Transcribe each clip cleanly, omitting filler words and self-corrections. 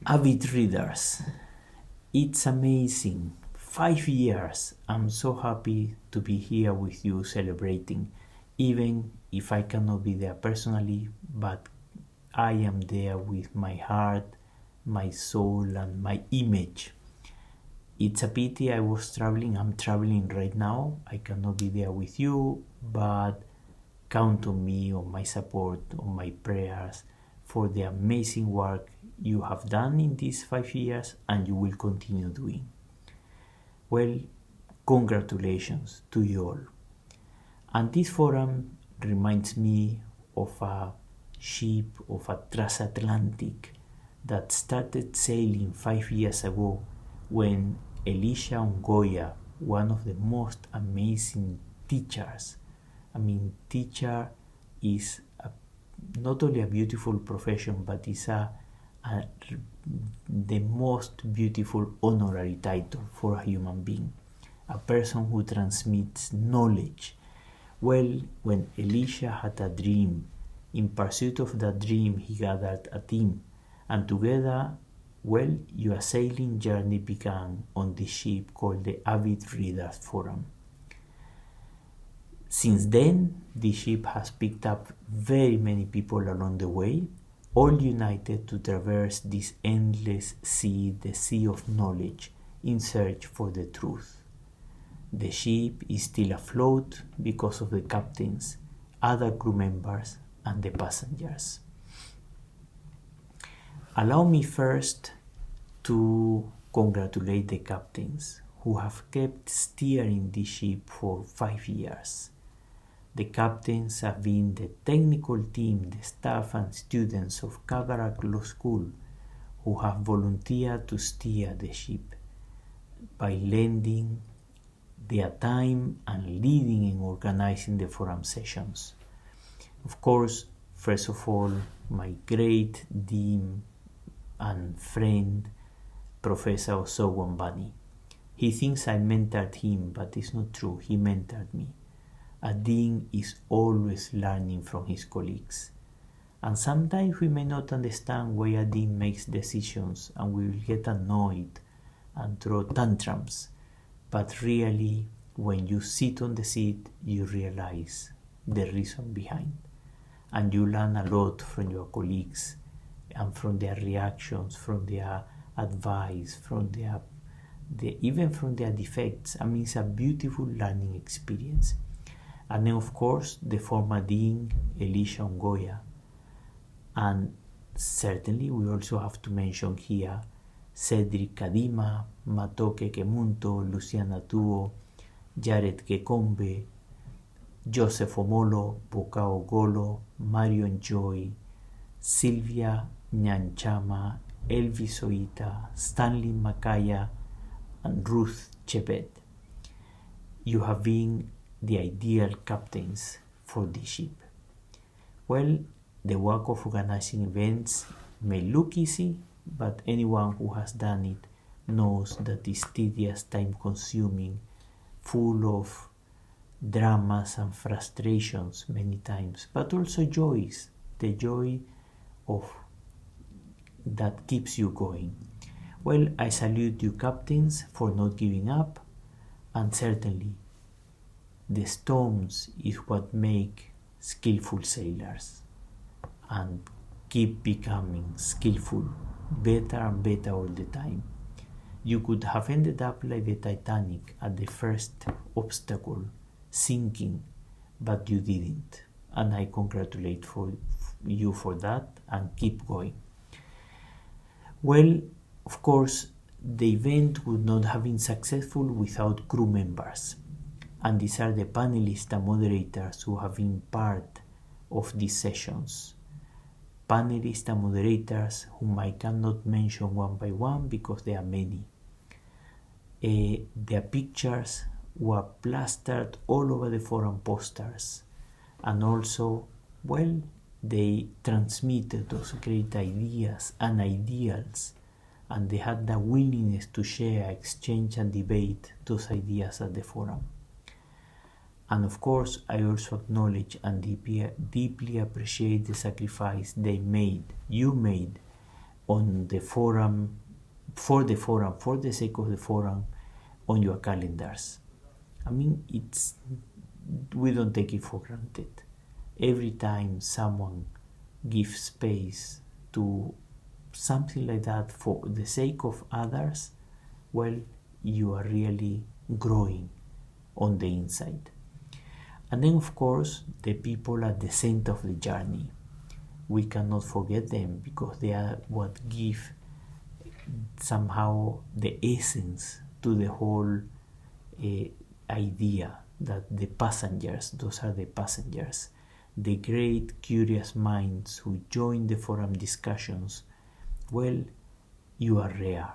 Avid readers, it's amazing. 5 years. I'm so happy to be here with you celebrating, even if I cannot be there personally, but I am there with my heart, my soul, and my image. It's a pity I was traveling. I'm traveling right now. I cannot be there with you, but count on me, on my support, on my prayers for the amazing work you have done in these 5 years and you will continue doing. Well, congratulations to you all. And this forum reminds me of a ship of a transatlantic that started sailing 5 years ago when Elisha Ongoya, one of the most amazing teachers, teacher is not only a beautiful profession, but is the most beautiful honorary title for a human being, a person who transmits knowledge. Well, when Elisha had a dream, in pursuit of that dream, he gathered a team, and together, well, your sailing journey began on the ship called the Avid Readers Forum. Since then, the ship has picked up very many people along the way, all united to traverse this endless sea, the sea of knowledge, in search for the truth. The ship is still afloat because of the captains, other crew members, and the passengers. Allow me first to congratulate the captains who have kept steering the ship for 5 years. The captains have been the technical team, the staff and students of Kabarak Law School who have volunteered to steer the ship by lending their time and leading in organizing the forum sessions. Of course, first of all, my great dean and friend, Professor Osowambani. He thinks I mentored him, but it's not true. He mentored me. A dean is always learning from his colleagues. And sometimes we may not understand why a dean makes decisions and we will get annoyed and throw tantrums. But really, when you sit on the seat, you realize the reason behind. And you learn a lot from your colleagues and from their reactions, from their advice, from even from their defects. It's a beautiful learning experience. And then, of course, the former dean, Elisha Ongoya. And certainly, we also have to mention here Cedric Kadima, Matoke Kemunto, Luciana Tuo, Jared Kekombe, Joseph Omolo, Bokao Golo, Marion Joy, Silvia Nyanchama, Elvis Oita, Stanley Makaya, and Ruth Chebet. You have been the ideal captains for the ship. Well, the work of organizing events may look easy, but anyone who has done it knows that it's tedious, time-consuming, full of dramas and frustrations many times, but also joys, the joy of that keeps you going. Well, I salute you captains for not giving up, and certainly the storms is what make skillful sailors, and keep becoming skillful, better and better all the time. You could have ended up like the Titanic at the first obstacle, sinking, but you didn't. And I congratulate you for that and keep going. Well, of course, the event would not have been successful without crew members. And these are the panelists and moderators who have been part of these sessions. Panelists and moderators whom I cannot mention one by one because there are many. Their pictures were plastered all over the forum posters, and also, well, they transmitted those great ideas and ideals, and they had the willingness to share, exchange, and debate those ideas at the forum. And of course, I also acknowledge and deeply appreciate the sacrifice you made, on the forum, for the sake of the forum, on your calendars. I mean, we don't take it for granted. Every time someone gives space to something like that for the sake of others, well, you are really growing on the inside. And then, of course, the people at the center of the journey. We cannot forget them because they are what give somehow the essence to the whole idea that the passengers, those are the passengers, the great curious minds who join the forum discussions. Well, you are rare.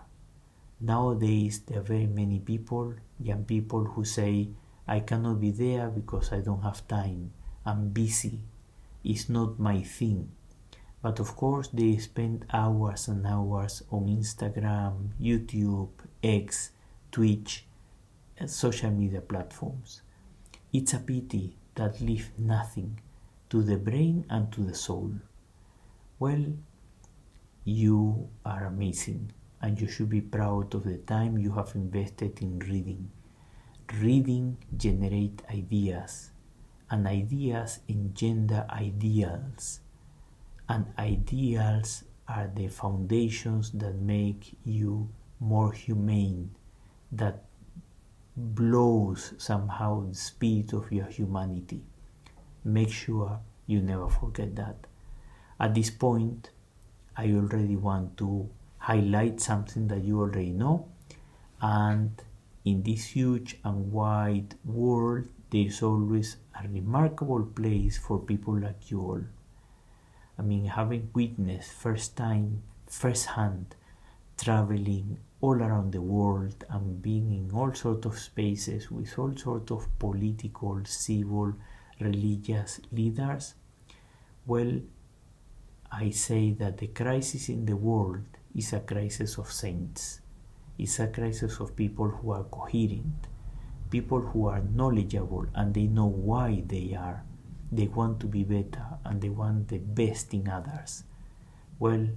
Nowadays there are very many people, young people, who say, I cannot be there because I don't have time, I'm busy, it's not my thing. But of course they spend hours and hours on Instagram, YouTube, X, Twitch, social media platforms. It's a pity that leave nothing to the brain and to the soul. Well, you are amazing and you should be proud of the time you have invested in reading. Reading generates ideas, and ideas engender ideals, and ideals are the foundations that make you more humane, that blows somehow the spirit of your humanity. Make sure you never forget that. At this point, I already want to highlight something that you already know, and in this huge and wide world, there is always a remarkable place for people like you all. I mean, having witnessed firsthand, traveling all around the world and being in all sorts of spaces with all sorts of political, civil, religious leaders, well, I say that the crisis in the world is a crisis of saints. It's a crisis of people who are coherent, people who are knowledgeable and they know why they are. They want to be better and they want the best in others. Well,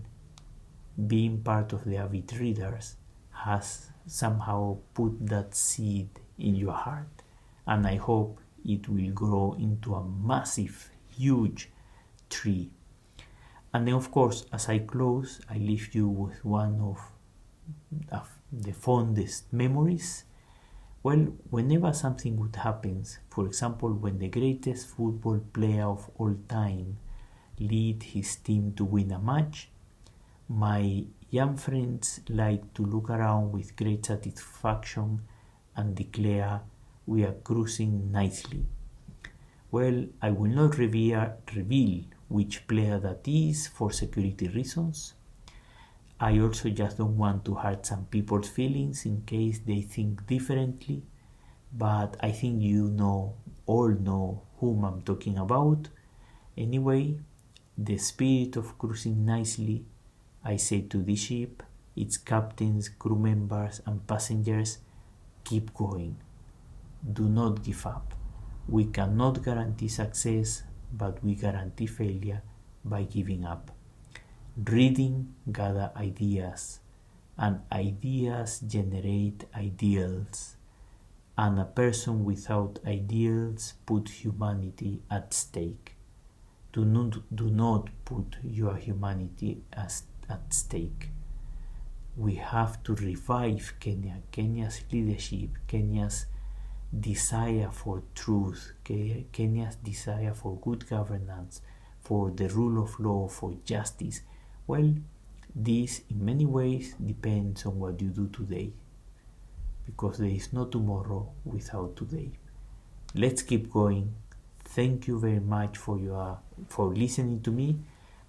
being part of the Avid readers has somehow put that seed in your heart, and I hope it will grow into a massive, huge tree. And then, of course, as I close, I leave you with one of the fondest memories. Well, whenever something good happens, for example, when the greatest football player of all time lead his team to win a match, my young friends like to look around with great satisfaction and declare, we are cruising nicely. Well, I will not reveal which player that is for security reasons. I also just don't want to hurt some people's feelings in case they think differently, but I think you all know whom I'm talking about. Anyway, the spirit of cruising nicely, I say to the ship, its captains, crew members and passengers, keep going. Do not give up. We cannot guarantee success, but we guarantee failure by giving up. Reading gather ideas, and ideas generate ideals, and a person without ideals put humanity at stake. Do not put your humanity at stake. We have to revive Kenya's leadership, Kenya's desire for truth, Kenya's desire for good governance, for the rule of law, for justice. Well, this in many ways depends on what you do today, because there is no tomorrow without today. Let's keep going. Thank you very much for listening to me,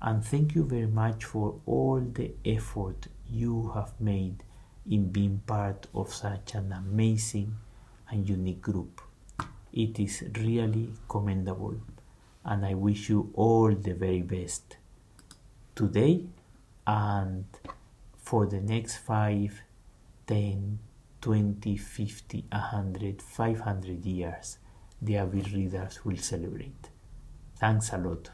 and thank you very much for all the effort you have made in being part of such an amazing and unique group. It is really commendable, and I wish you all the very best today and for the next 5, 10, 20, 50, 100, 500 years the Avid readers will celebrate. Thanks a lot.